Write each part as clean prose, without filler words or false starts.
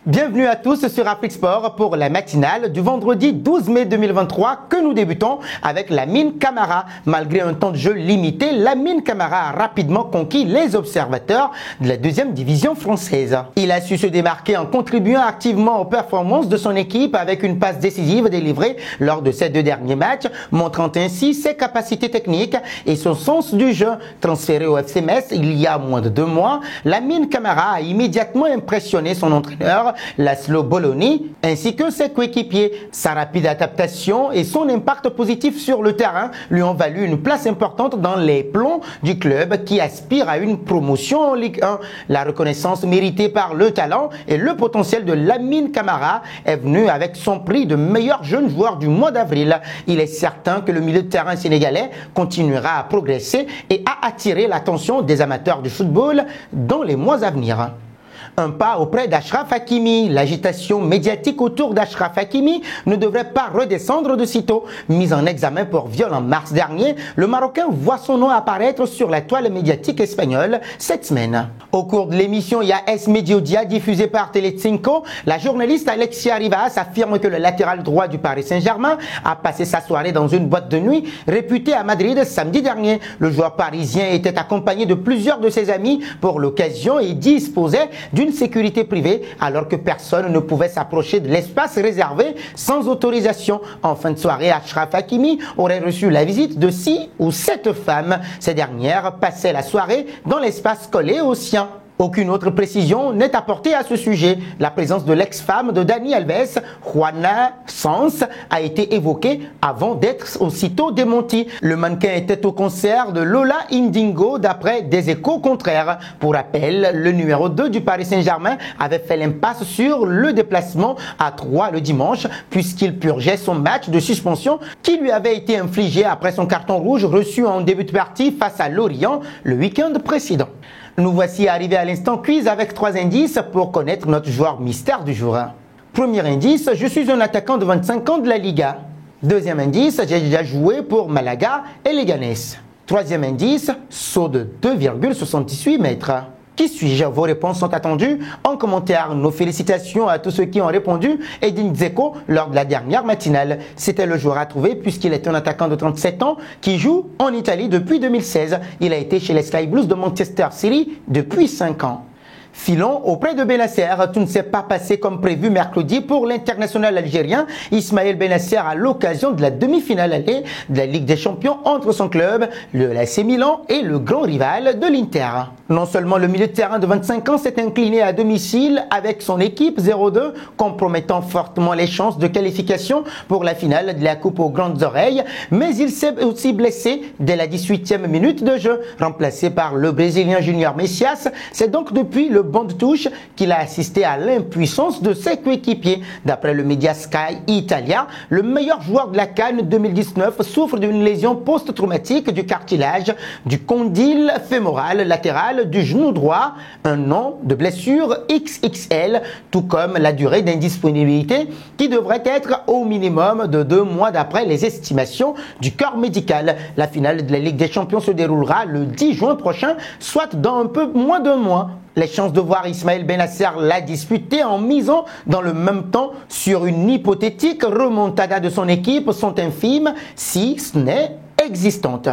Bienvenue à tous sur Afrique Sport pour la matinale du vendredi 12 mai 2023 que nous débutons avec Lamine Camara. Malgré un temps de jeu limité, Lamine Camara a rapidement conquis les observateurs de la deuxième division française. Il a su se démarquer en contribuant activement aux performances de son équipe avec une passe décisive délivrée lors de ces deux derniers matchs, montrant ainsi ses capacités techniques et son sens du jeu. Transféré au FC Metz il y a moins de 2 mois, Lamine Camara a immédiatement impressionné son entraîneur Laszlo Bologna, ainsi que ses coéquipiers. Sa rapide adaptation et son impact positif sur le terrain lui ont valu une place importante dans les plans du club qui aspire à une promotion en Ligue 1. La reconnaissance méritée par le talent et le potentiel de Lamine Camara est venue avec son prix de meilleur jeune joueur du mois d'avril. Il est certain que le milieu de terrain sénégalais continuera à progresser et à attirer l'attention des amateurs du football dans les mois à venir. Un pas auprès d'Achraf Hakimi. L'agitation médiatique autour d'Achraf Hakimi ne devrait pas redescendre de sitôt. Mis en examen pour viol en mars dernier, le Marocain voit son nom apparaître sur la toile médiatique espagnole cette semaine. Au cours de l'émission Es Mediodia diffusée par Telecinco, la journaliste Alexia Rivas affirme que le latéral droit du Paris Saint-Germain a passé sa soirée dans une boîte de nuit réputée à Madrid samedi dernier. Le joueur parisien était accompagné de plusieurs de ses amis pour l'occasion et disposait d'une sécurité privée alors que personne ne pouvait s'approcher de l'espace réservé sans autorisation. En fin de soirée, Achraf Hakimi aurait reçu la visite de 6 ou 7 femmes. Ces dernières passaient la soirée dans l'espace collé au sien. Aucune autre précision n'est apportée à ce sujet. La présence de l'ex-femme de Dani Alves, Juana Sanz, a été évoquée avant d'être aussitôt démentie. Le mannequin était au concert de Lola Indingo d'après des échos contraires. Pour rappel, le numéro 2 du Paris Saint-Germain avait fait l'impasse sur le déplacement à Troyes le dimanche puisqu'il purgeait son match de suspension qui lui avait été infligé après son carton rouge reçu en début de partie face à Lorient le week-end précédent. Nous voici arrivés à l'instant quiz avec 3 indices pour connaître notre joueur mystère du jour. Premier indice, je suis un attaquant de 25 ans de la Liga. Deuxième indice, j'ai déjà joué pour Malaga et Leganés. Troisième indice, saut de 2,78 mètres. Qui suis-je? Vos réponses sont attendues en commentaire. Nos félicitations à tous ceux qui ont répondu Edin Dzeko lors de la dernière matinale. C'était le joueur à trouver puisqu'il est un attaquant de 37 ans qui joue en Italie depuis 2016. Il a été chez les Sky Blues de Manchester City depuis 5 ans. Filons auprès de Benasser. Tout ne s'est pas passé comme prévu mercredi pour l'international algérien Ismaël Benasser à l'occasion de la demi-finale allée de la Ligue des Champions entre son club, le l'AC Milan, et le grand rival de l'Inter. Non seulement le milieu de terrain de 25 ans s'est incliné à domicile avec son équipe 0-2, compromettant fortement les chances de qualification pour la finale de la Coupe aux grandes oreilles, mais il s'est aussi blessé dès la 18e minute de jeu. Remplacé par le Brésilien Junior Messias, c'est donc depuis le banc de touche qu'il a assisté à l'impuissance de ses coéquipiers. D'après le média Sky Italia, le meilleur joueur de la CAN 2019 souffre d'une lésion post-traumatique du cartilage du condyle fémoral latéral du genou droit, un nom de blessure XXL, tout comme la durée d'indisponibilité qui devrait être au minimum de 2 mois d'après les estimations du corps médical. La finale de la Ligue des Champions se déroulera le 10 juin prochain, soit dans un peu moins d'1 mois. Les chances de voir Ismaël Benasser la disputer en misant dans le même temps sur une hypothétique remontada de son équipe sont infimes, si ce n'est existantes.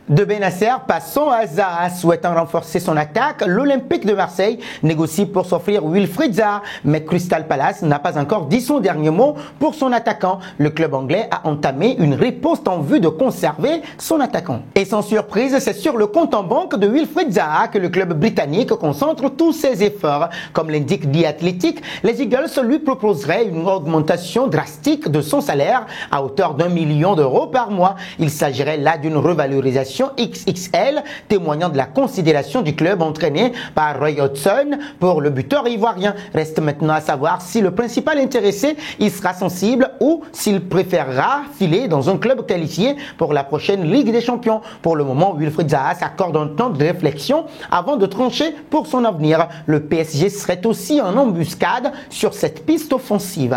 De Benasser, passons à Zaha. Souhaitant renforcer son attaque, l'Olympique de Marseille négocie pour s'offrir Wilfried Zaha, mais Crystal Palace n'a pas encore dit son dernier mot pour son attaquant. Le club anglais a entamé une riposte en vue de conserver son attaquant. Et sans surprise, c'est sur le compte en banque de Wilfried Zaha que le club britannique concentre tous ses efforts. Comme l'indique The Athletic, les Eagles lui proposeraient une augmentation drastique de son salaire à hauteur d'1 million d'euros par mois. Il s'agirait là d'une revalorisation XXL, témoignant de la considération du club entraîné par Roy Hodgson pour le buteur ivoirien. Reste maintenant à savoir si le principal intéressé y sera sensible ou s'il préférera filer dans un club qualifié pour la prochaine Ligue des Champions. Pour le moment, Wilfried Zaha s'accorde un temps de réflexion avant de trancher pour son avenir. Le PSG serait aussi en embuscade sur cette piste offensive.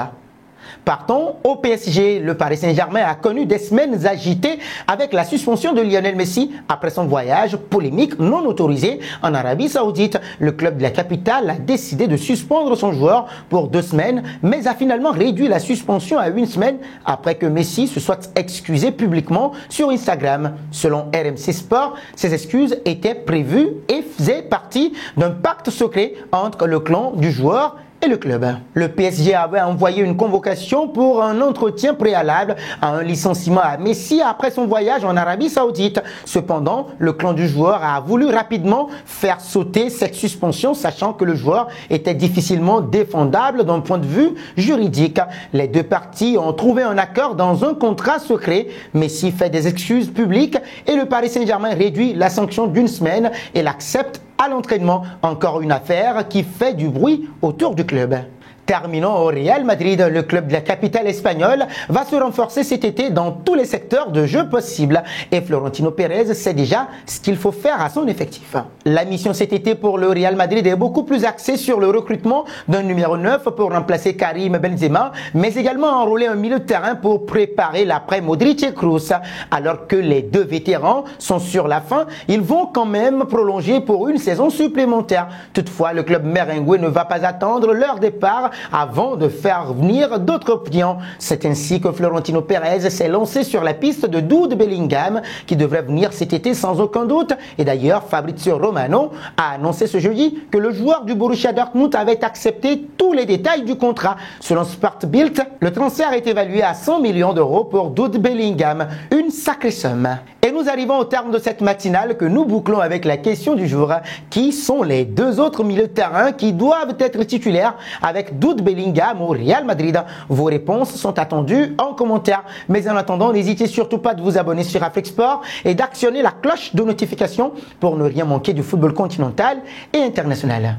Partons au PSG. Le Paris Saint-Germain a connu des semaines agitées avec la suspension de Lionel Messi après son voyage polémique non autorisé en Arabie Saoudite. Le club de la capitale a décidé de suspendre son joueur pour 2 semaines, mais a finalement réduit la suspension à 1 semaine après que Messi se soit excusé publiquement sur Instagram. Selon RMC Sport, ces excuses étaient prévues et faisaient partie d'un pacte secret entre le clan du joueur et le club. Le PSG avait envoyé une convocation pour un entretien préalable à un licenciement à Messi après son voyage en Arabie Saoudite. Cependant, le clan du joueur a voulu rapidement faire sauter cette suspension, sachant que le joueur était difficilement défendable d'un point de vue juridique. Les 2 parties ont trouvé un accord dans un contrat secret. Messi fait des excuses publiques et le Paris Saint-Germain réduit la sanction d'1 semaine et l'accepte à l'entraînement. Encore une affaire qui fait du bruit autour du club. Terminons au Real Madrid. Le club de la capitale espagnole va se renforcer cet été dans tous les secteurs de jeu possibles. Et Florentino Pérez sait déjà ce qu'il faut faire à son effectif. La mission cet été pour le Real Madrid est beaucoup plus axée sur le recrutement d'un numéro 9 pour remplacer Karim Benzema, mais également enrôler un milieu de terrain pour préparer l'après Modric et Kroos. Alors que les 2 vétérans sont sur la fin, ils vont quand même prolonger pour une saison supplémentaire. Toutefois, le club merengue ne va pas attendre leur départ avant de faire venir d'autres clients. C'est ainsi que Florentino Pérez s'est lancé sur la piste de Jude Bellingham qui devrait venir cet été sans aucun doute. Et d'ailleurs, Fabrizio Romano a annoncé ce jeudi que le joueur du Borussia Dortmund avait accepté tous les détails du contrat. Selon Sport Bild, le transfert est évalué à 100 millions d'euros pour Jude Bellingham. Une sacrée somme. Et nous arrivons au terme de cette matinale que nous bouclons avec la question du jour. Qui sont les 2 autres milieux de terrain qui doivent être titulaires avec Jude Bellingham au Real Madrid? Vos réponses sont attendues en commentaire. Mais en attendant, n'hésitez surtout pas de vous abonner sur Afrique-Sport et d'actionner la cloche de notification pour ne rien manquer du football continental et international.